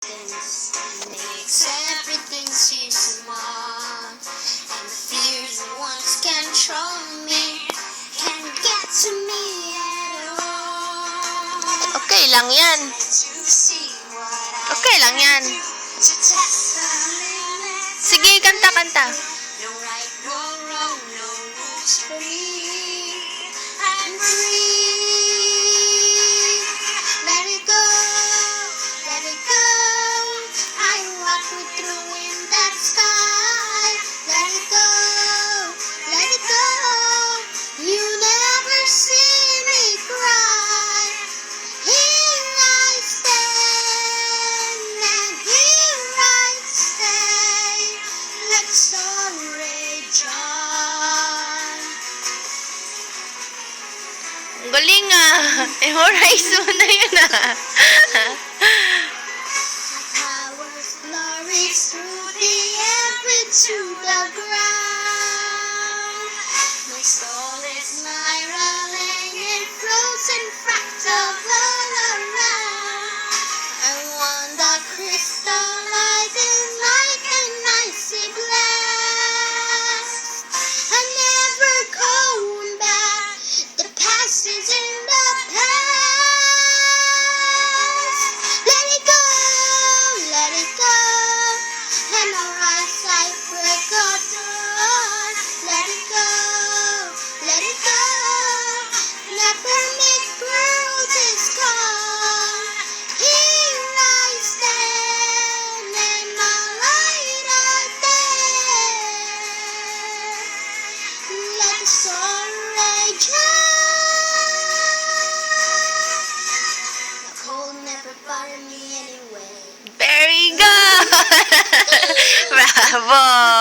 Makes everything seem small, and the fears that once control me can't get to me at all. Okay lang yan. Okay lang yan. Sige, kanta-kanta. No right, no wrong, no rules for me. I'm free. Let it go, let it go. I walk with the wind that sky. Let it go, let it go. You never see me cry. Here I stand, and here I stay. Let's all rage on. Ang galing ah. Memorize mo na yun ah. Powers flourish through the air into the ground. My soul is spiraling in frozen fractals all around. I want the crystallizing like an icy blast. I'm never going back. The past is in the past. Let it go, let it go. And our eyes like break of dawn. Let it go, let it go. Never make world is gone. Here I stand, and my light out there. Let the sun rage on. The cold never bothered me anyway. Very good. Bravo.